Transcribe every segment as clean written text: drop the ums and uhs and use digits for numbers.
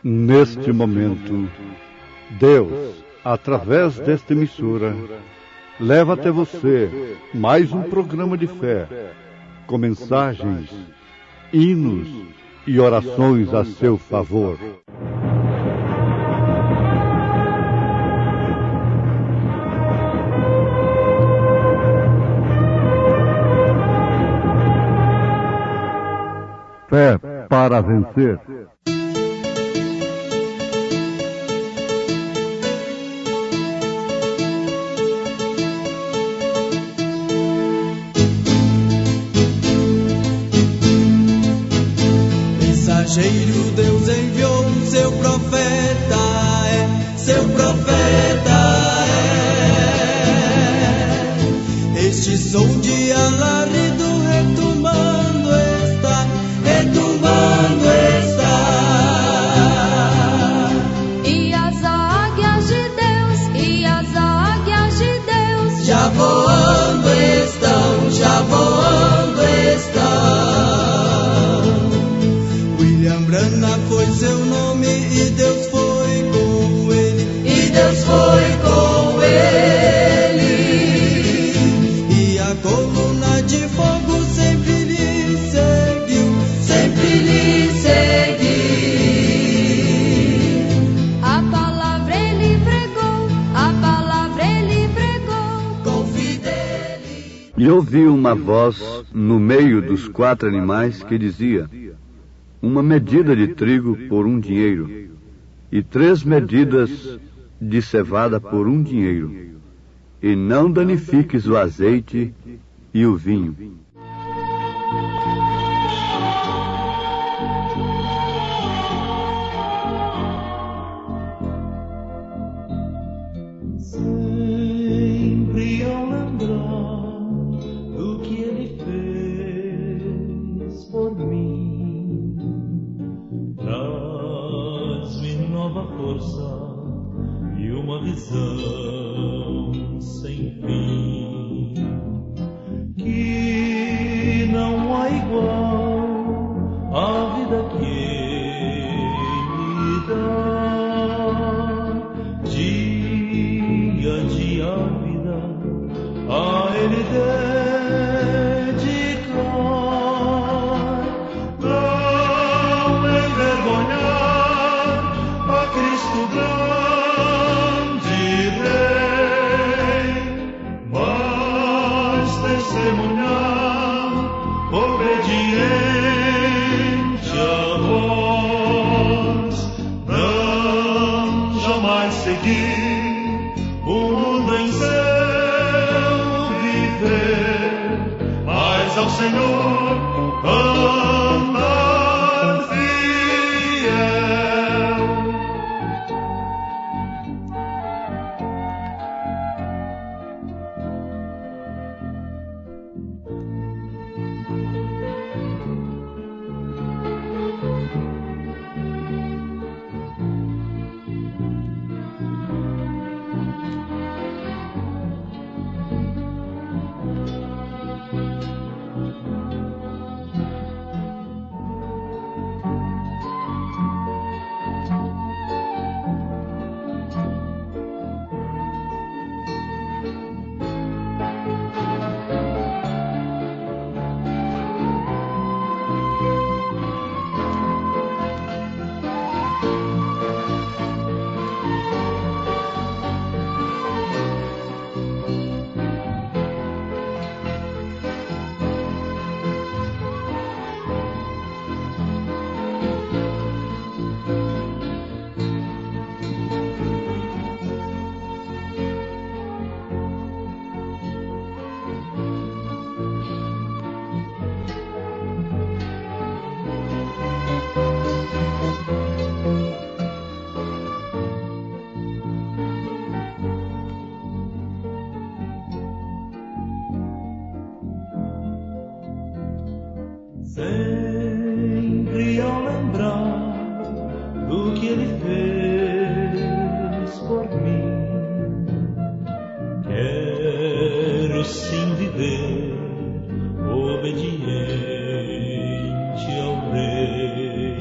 Neste momento, Deus, através desta emissora, leva até você mais um programa de fé, com mensagens, hinos e orações a seu favor. Fé para vencer. Mensageiro Deus enviou seu profeta, seu profeta é. Este som de alarido retumbando está, retumbando está. E as águias de Deus, e as águias de Deus já voando estão, já voando estão. Brana foi seu nome e Deus foi com ele, e Deus foi com ele. E a coluna de fogo sempre lhe seguiu, sempre lhe seguiu. A palavra ele pregou, a palavra ele pregou com fidelidade. E ouvi uma voz no meio dos 4 animais que dizia: uma medida de trigo por 1 dinheiro, e 3 medidas de cevada por 1 dinheiro, e não danifiques o azeite e o vinho. Sempre ao lembrar do que ele fez por mim, traz-me nova força e uma visão sem fim, que não há igual à vida que ele dá. Dia a dia a vida a ele ao Senhor andar fiel. Sempre ao lembrar do que ele fez por mim, quero sim viver obediente ao Rei.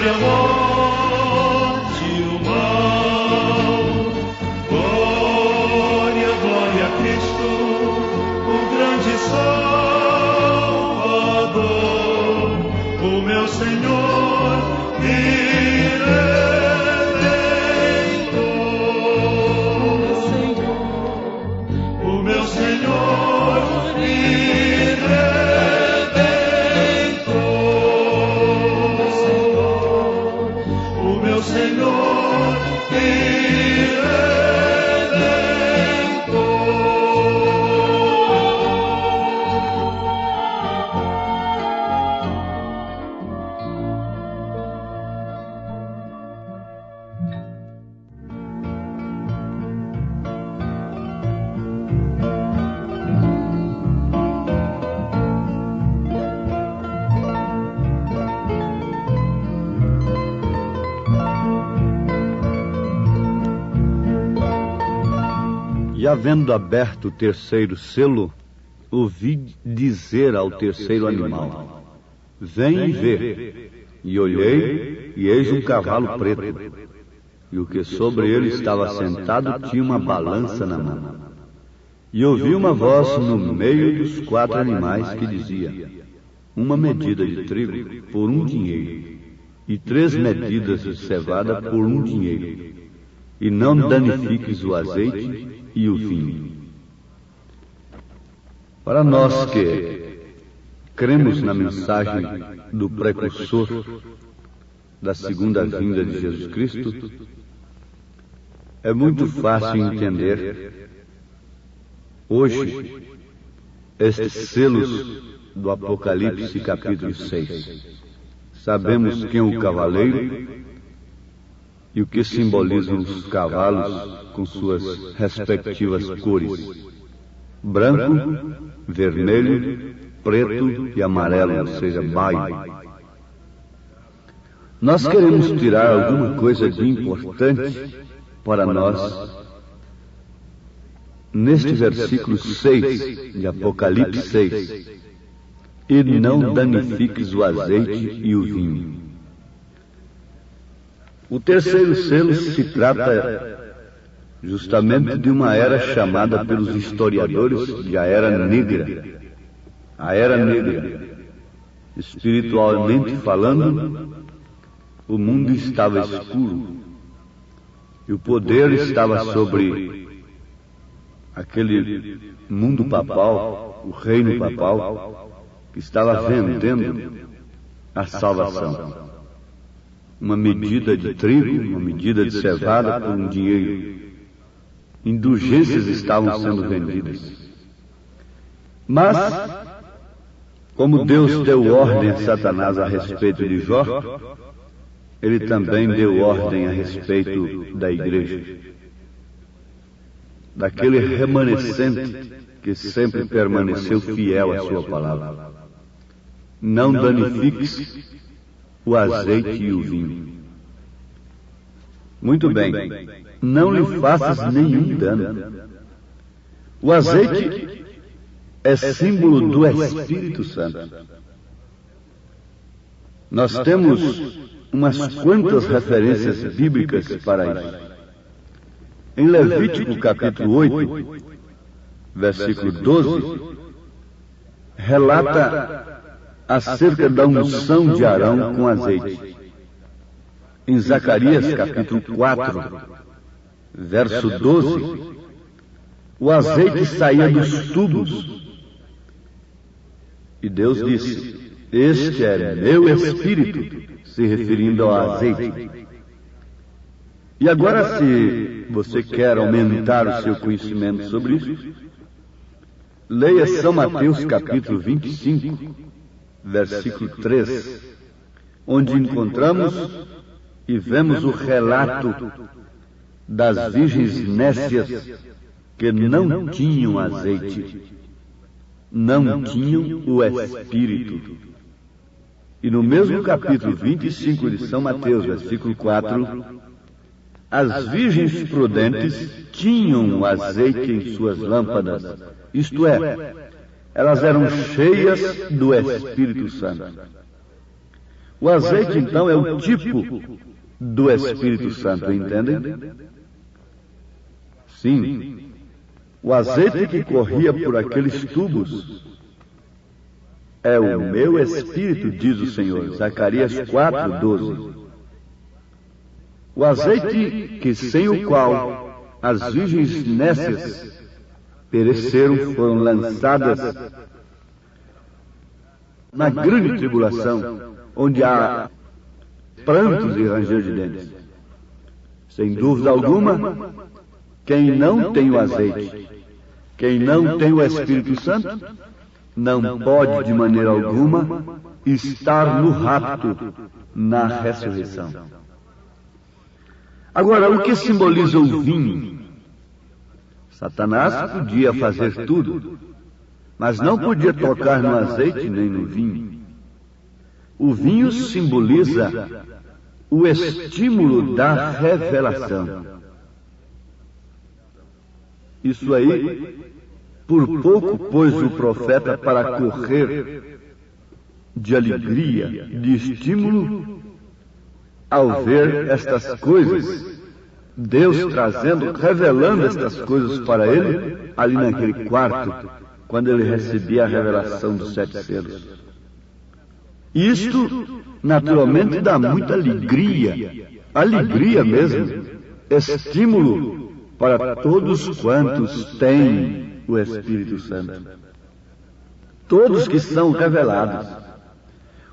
sobre a morte e o mal. Glória, glória a Cristo, o grande Salvador, o meu Senhor e Redentor. O meu Senhor e Redentor. O meu Senhor e E havendo aberto o terceiro selo, ouvi dizer ao terceiro animal: vem e vê. E olhei, e eis um cavalo preto, e o que sobre ele estava sentado tinha uma balança na mão. E ouvi uma voz no meio dos 4 animais que dizia: uma medida de trigo por 1 dinheiro, e 3 medidas de cevada por 1 dinheiro, e não danifiques o azeite e o vinho. Para nós que cremos na mensagem do precursor da segunda vinda de Jesus Cristo, é muito fácil entender hoje estes selos do Apocalipse capítulo 6. Sabemos quem é o cavaleiro e o que simbolizam os cavalos com suas respectivas cores: branco, vermelho, preto e amarelo, ou seja, baio. Nós queremos tirar alguma coisa de importante para nós neste versículo 6 de Apocalipse 6: e não danifiques o azeite e o vinho. O terceiro selo se trata justamente de uma era chamada pelos historiadores de a Era Negra. A Era Negra. Espiritualmente falando, o mundo estava escuro e o poder estava sobre aquele mundo papal, o reino papal, que estava vendendo a salvação. Uma medida de trigo, uma medida de cevada por 1 dinheiro. Indulgências estavam sendo vendidas. Mas, como Deus deu ordem a Satanás a respeito de Jó, ele também deu ordem a respeito da igreja, daquele remanescente que sempre permaneceu fiel à sua palavra. Não danifiques o azeite e o vinho. Muito bem, não lhe faças nenhum dano. O azeite é símbolo do Espírito Santo. Nós temos umas quantas referências bíblicas para isso. Em Levítico capítulo 8, versículo 12, relata acerca da unção de Arão com azeite. Em Zacarias capítulo 4, verso 12, o azeite saía dos tubos. E Deus disse: este é meu espírito, se referindo ao azeite. E agora, se você quer aumentar o seu conhecimento sobre isso, leia São Mateus capítulo 25, versículo 3, onde encontramos e vemos o relato das virgens nécias que não tinham azeite, não tinham o Espírito. E no mesmo capítulo 25 de São Mateus, versículo 4, as virgens prudentes tinham azeite em suas lâmpadas, isto é, elas eram cheias do Espírito Santo. O azeite, então, é o tipo do Espírito Santo, entendem? Sim, o azeite que corria por aqueles tubos é o meu Espírito, diz o Senhor, Zacarias 4:12. O azeite que sem o qual as virgens nécias pereceram, foram lançadas na grande tribulação, onde há prantos e ranger de dentes. Sem dúvida alguma, quem não tem o azeite, quem não tem o Espírito Santo, não pode de maneira alguma estar no rapto, na ressurreição. Agora, o que simboliza o vinho? Satanás podia fazer tudo, mas não podia tocar no azeite nem no vinho. O vinho simboliza o estímulo da revelação. Isso aí, por pouco pôs o profeta para correr de alegria, de estímulo, ao ver estas coisas, Deus trazendo, revelando estas coisas para ele, ali naquele quarto, quando ele recebia a revelação dos 7 selos. Isto, naturalmente, dá muita alegria mesmo, estímulo para todos quantos têm o Espírito Santo. Todos que são revelados.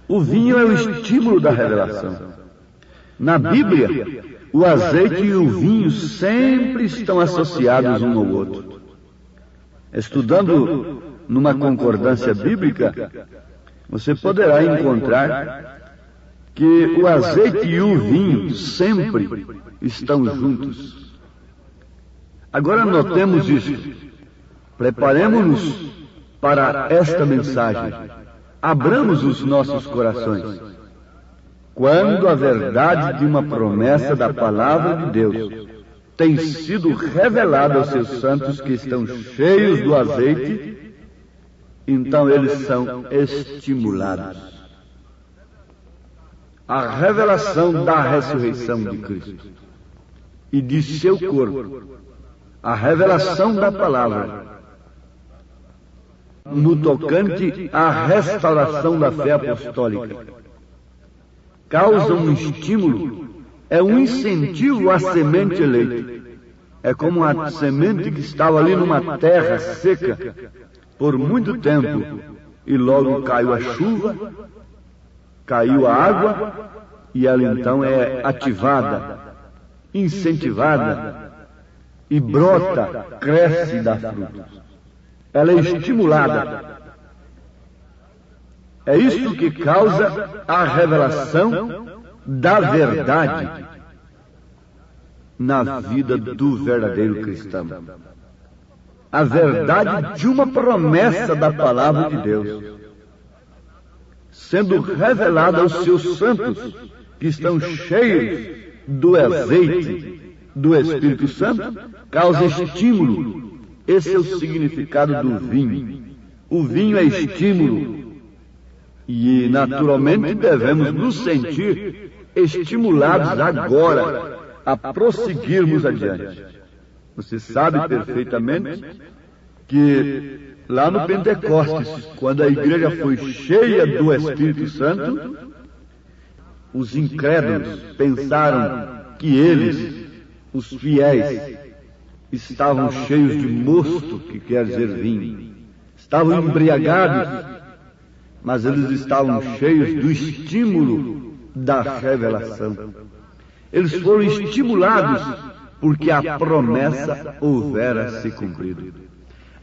O vinho é o estímulo da revelação. Na Bíblia, o azeite e o vinho sempre estão associados um ao outro. Estudando numa concordância bíblica, você poderá encontrar que o azeite e o vinho sempre estão juntos. Agora notemos isso. Preparemos-nos para esta mensagem. Abramos os nossos corações. Quando a verdade de uma promessa da palavra de Deus tem sido revelada aos seus santos que estão cheios do azeite, então eles são estimulados. A revelação da ressurreição de Cristo e de seu corpo, a revelação da palavra, no tocante à restauração da fé apostólica, causa um estímulo, é um incentivo à semente eleita. É como a semente que estava ali numa terra seca por muito tempo, e logo caiu a chuva, caiu a água, e ela então é ativada, incentivada, e brota, cresce e dá frutos. Ela é estimulada. É isto que causa a revelação da verdade na vida do verdadeiro cristão. A verdade de uma promessa da palavra de Deus, sendo revelada aos seus santos, que estão cheios do azeite do Espírito Santo, causa estímulo. Esse é o significado do vinho. O vinho é estímulo. E, naturalmente, devemos nos sentir estimulados agora a prosseguirmos adiante. Você sabe perfeitamente que lá no Pentecostes, quando a igreja foi cheia do Espírito Santo, os incrédulos pensaram que eles, os fiéis, estavam cheios de mosto, que quer dizer vinho. Estavam embriagados, mas eles estavam cheios do estímulo da revelação. Eles foram estimulados porque a promessa houvera se cumprido.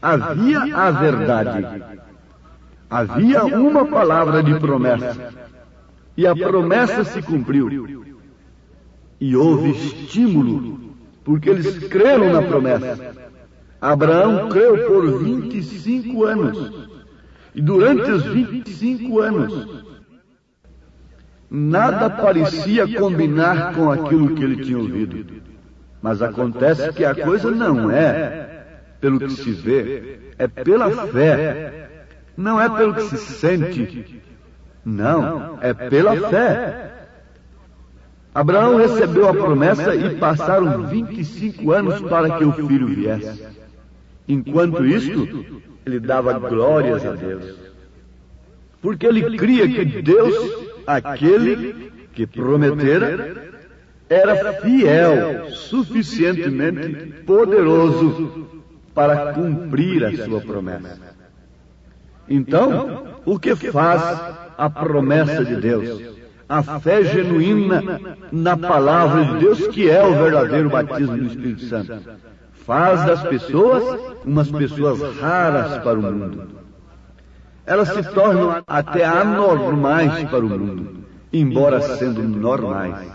Havia a verdade. Havia uma palavra de promessa. E a promessa se cumpriu. E houve estímulo, porque eles creram na promessa. Abraão creu por 25 anos. E durante os 25 anos, nada parecia combinar com aquilo que ele tinha ouvido. Mas acontece que a coisa não é pelo que se vê, é pela fé. Não é pelo que se sente, Não, é pela fé. Abraão recebeu a promessa e passaram 25 anos para que o filho viesse. Enquanto isto, ele dava glórias a Deus. Porque ele cria que Deus, aquele que prometera, era fiel, suficientemente poderoso para cumprir a sua promessa. Então, o que faz a promessa de Deus? A fé genuína na palavra de Deus, que é o verdadeiro batismo do Espírito Santo, faz das pessoas umas pessoas raras para o mundo. Elas se tornam até anormais para o mundo, embora sendo normais.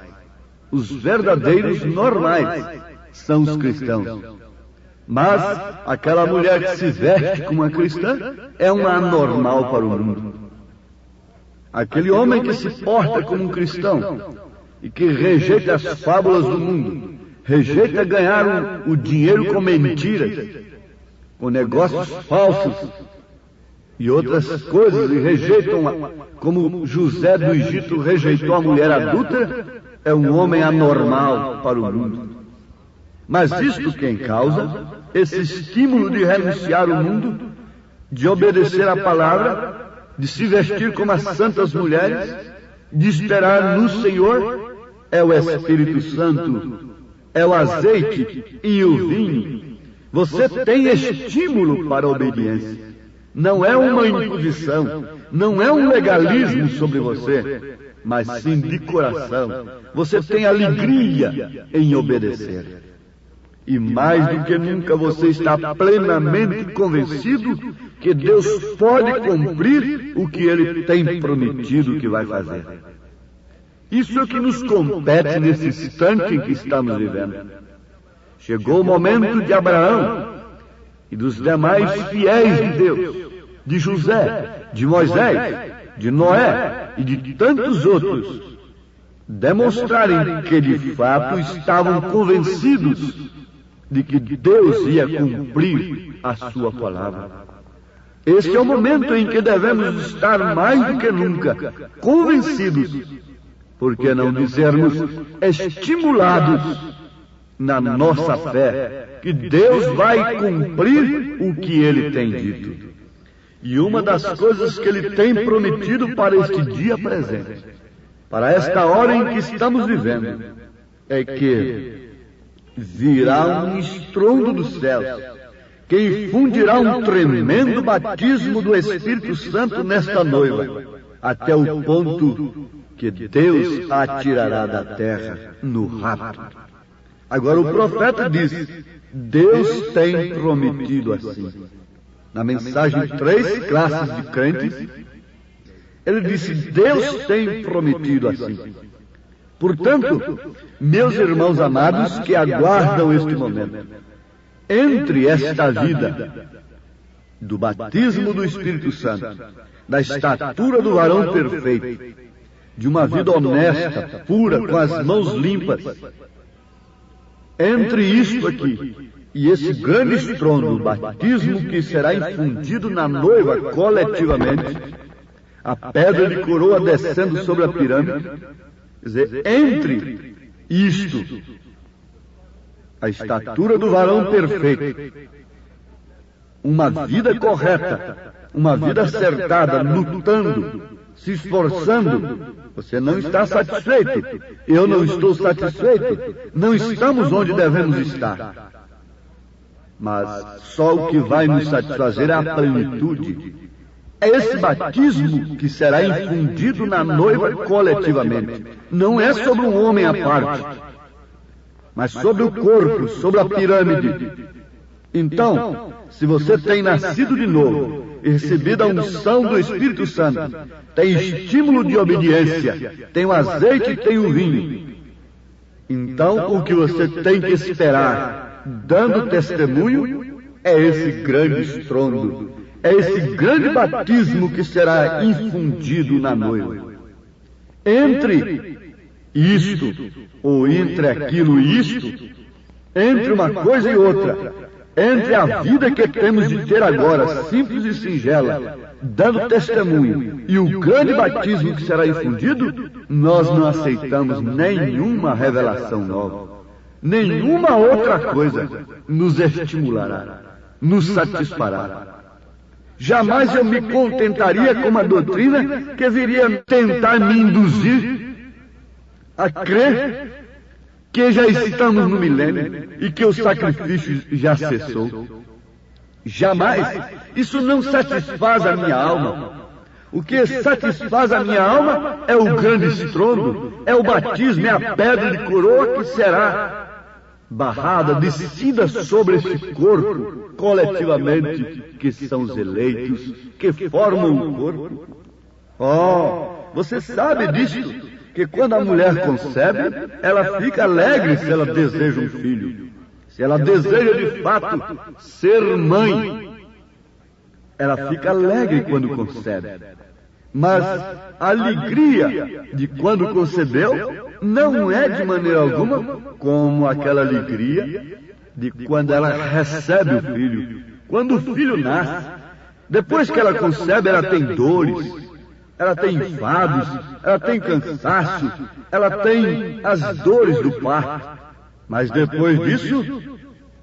Os verdadeiros normais são os cristãos. Mas aquela mulher que se veste como uma cristã é uma anormal para o mundo. Aquele homem que se porta como um cristão e que rejeita as fábulas do mundo, rejeita ganhar o dinheiro com mentiras, com negócios falsos e outras coisas, e rejeitam, como José do Egito rejeitou a mulher adúltera, é um homem anormal para o mundo. Mas isto quem causa? Esse estímulo de renunciar o mundo, de obedecer à palavra, de se vestir como as santas mulheres, de esperar no Senhor, é o Espírito Santo, é o azeite e o vinho. Você tem estímulo para a obediência. Não é uma imposição, não é um legalismo sobre você, mas sim de coração. Você tem alegria em obedecer. E mais do que nunca você está plenamente convencido que Deus pode cumprir o que Ele tem prometido que vai fazer. Isso é o que nos compete nesse instante em que estamos vivendo. Chegou o momento de Abraão e dos demais fiéis de Deus, de José, de Moisés, de Noé e de tantos outros, demonstrarem que de fato estavam convencidos de que Deus ia cumprir a sua palavra. Esse é o momento em que devemos estar mais do que nunca convencidos, por que não dizermos estimulados na nossa fé, que Deus vai cumprir o que Ele tem dito. E uma das coisas que Ele tem prometido para este dia presente, para esta hora em que estamos vivendo, é que virá um estrondo dos céus, que infundirá um tremendo batismo do Espírito Santo nesta noiva, até o ponto que Deus a tirará da terra no rapto. Agora o profeta diz, Deus tem prometido assim. Na mensagem 3 classes de crentes, ele disse, Deus tem prometido assim. Portanto, meus irmãos amados que aguardam este momento, entre esta vida do batismo do Espírito Santo, da estatura do varão perfeito, de uma vida honesta, pura, com as mãos limpas, entre isto aqui e esse grande estrondo, o batismo que será infundido na noiva coletivamente, a pedra de coroa descendo sobre a pirâmide, quer dizer, entre isto, a estatura do varão perfeito, uma vida correta, uma vida acertada, lutando, se esforçando, você não está satisfeito, eu não estou satisfeito, não estamos onde devemos estar. Mas só o que vai nos satisfazer é a plenitude. É esse batismo que será infundido na noiva coletivamente. Não é sobre um homem à parte, mas sobre o corpo, sobre a pirâmide. Então, se você tem nascido de novo e recebido a unção do Espírito Santo, tem estímulo de obediência, tem o azeite e tem o vinho, então o que você tem que esperar, dando testemunho, é esse grande estrondo, é esse grande batismo que será infundido na noiva. Entre isto, ou entre aquilo e isto, entre uma coisa e outra, entre a vida que temos de ter agora, simples e singela, dando testemunho, e o grande batismo que será infundido, nós não aceitamos nenhuma revelação nova. Nenhuma outra coisa nos estimulará, nos satisfará. Jamais eu me contentaria com uma doutrina que viria tentar me induzir a crer que já estamos no milênio e que o sacrifício já cessou. Jamais. Isso não satisfaz a minha alma. O que satisfaz a minha alma é o grande estrondo, é o batismo, é a pedra de coroa que será barrada, descida sobre esse corpo, coletivamente, que são os eleitos, que formam o corpo. Oh, você sabe disso, que quando a mulher concebe, ela fica alegre se ela deseja um filho. Se ela deseja de fato ser mãe, ela fica alegre quando concebe. Mas a alegria de quando concebeu não é de maneira alguma como aquela alegria de quando ela recebe o filho. Quando o filho nasce, depois que ela concebe, ela tem dores, ela tem enfados, ela tem cansaço, ela tem as dores do parto. Mas depois disso,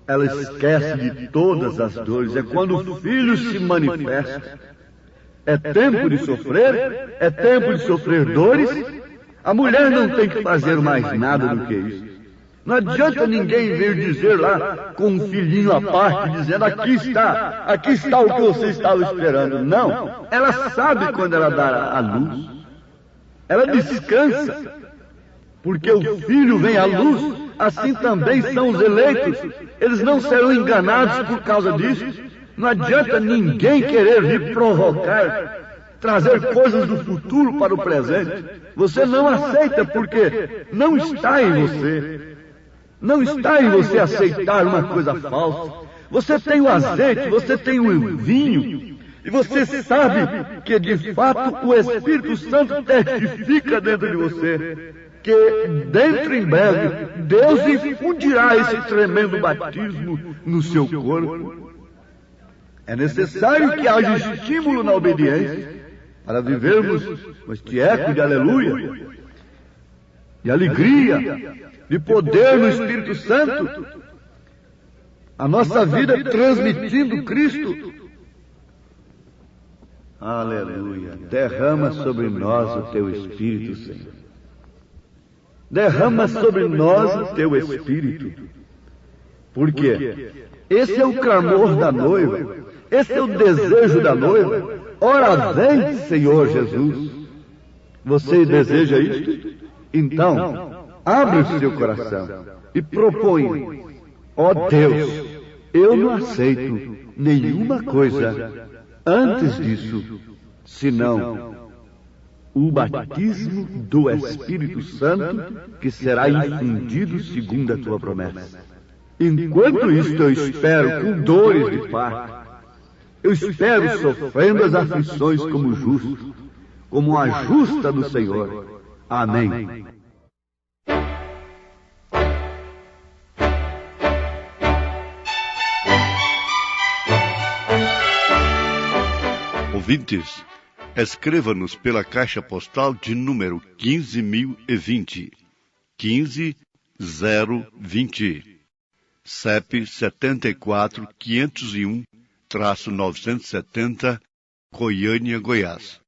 ela esquece de todas as dores. É quando o filho se manifesta. É tempo de sofrer, é tempo de sofrer dores. A mulher não tem que fazer mais nada do que isso. Não adianta ninguém vir dizer lá com um filhinho à parte, dizendo aqui está o que você estava esperando. Não, ela sabe quando ela dá a luz. Ela descansa, porque o filho vem à luz, assim também são os eleitos. Eles não serão enganados por causa disso. Não adianta ninguém querer vir provocar, trazer coisas do futuro para o presente. Você não aceita porque não está em você. Não está em você aceitar uma coisa falsa. Você tem o azeite, você tem o vinho, e você sabe que de fato o Espírito Santo testifica dentro de você que dentro em breve Deus infundirá esse tremendo batismo no seu corpo. É necessário que haja estímulo na obediência para vivermos com este eco de aleluia, de alegria, de poder no Espírito Santo, a nossa vida transmitindo Cristo. Aleluia. Derrama sobre nós o teu Espírito, Senhor. Derrama sobre nós o teu Espírito. Por quê? Esse é o clamor da noiva. Esse é o desejo da noiva. Ora, vem, Senhor Jesus. Você deseja isto? Então, abre o seu coração e proponha: ó Deus, eu não aceito nenhuma coisa antes disso, senão o batismo do Espírito Santo que será infundido segundo a tua promessa. Enquanto isto eu espero com dores de parto, eu espero sofrendo as aflições como justo, como a justa do Senhor. Amém. Ouvintes, escreva-nos pela caixa postal de número 15.020, 15020, CEP 74.501-970, Goiânia, Goiás.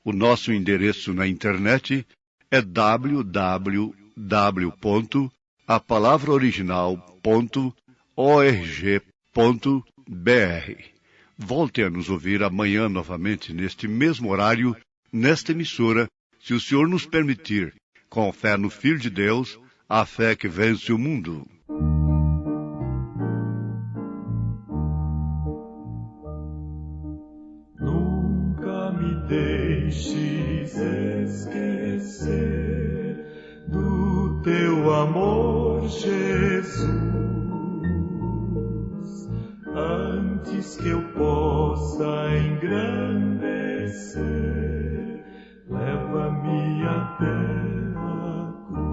O nosso endereço na internet é www.apalavraoriginal.org.br. Volte a nos ouvir amanhã novamente, neste mesmo horário, nesta emissora, se o Senhor nos permitir, com fé no Filho de Deus, a fé que vence o mundo. Nunca me deixes esquecer do teu amor, Jesus. Antes que eu possa engrandecer, leva-me até a cruz.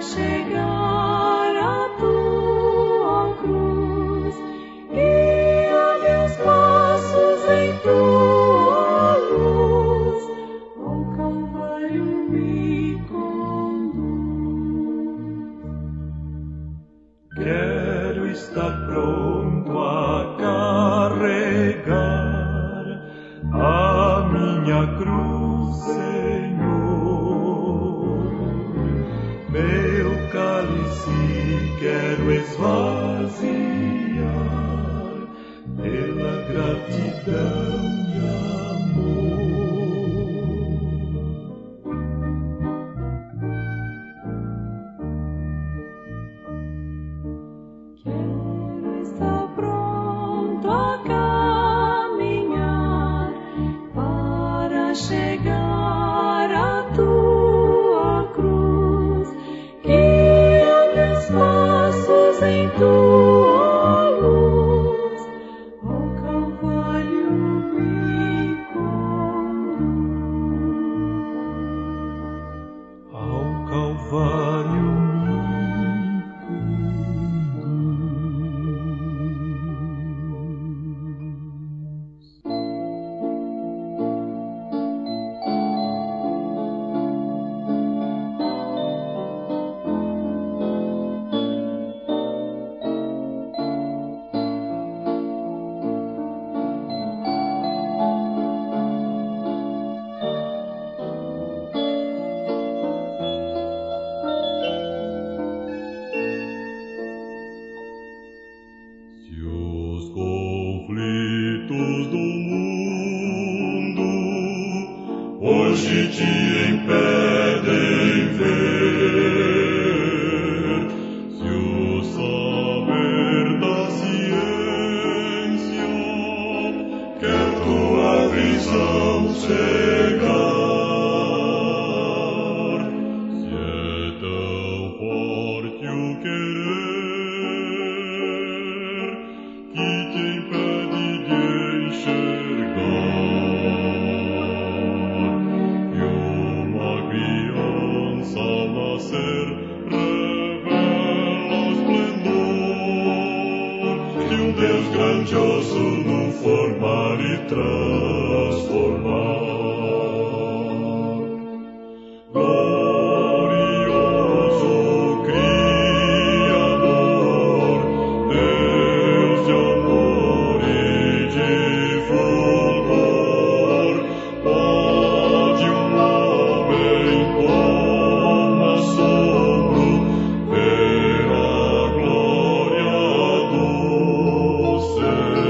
chegar à tua cruz. Guia meus passos em tua luz, ao Calvário me conduz. Quero estar pronto a carregar a minha cruz, Senhor. Meu cálice quero esvaziar pela gratidão e amor. Quero estar pronto a caminhar para chegar à tua cruz. Guia meus passos em tua luz, ao Calvário me conduz. Ao Calvário me Se os conflitos do mundo hoje te impedem ver, se o saber da ciência quer tua visão cegar, se é tão forte o querer que te impede de enxergar, e uma criança ao nascer revela o esplendor de um Deus grandioso no formar e transformar. Glorioso Criador, Deus de amor e de fulgor, pode um homem com assombro ver a glória do Senhor.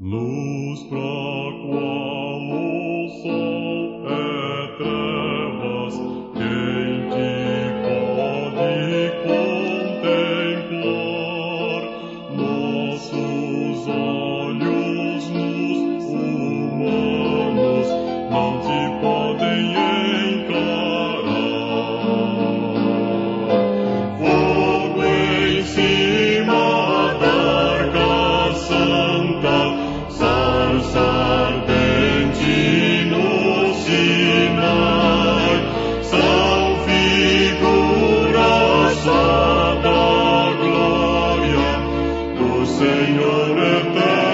Luz pra qual o sol é trevas, quem te pode contemplar? Nossos olhos nus humanos não te podem encarar. Fogo em cima da arca santa, sarça ardente no Sinai, são figuras só da glória do Senhor eterno.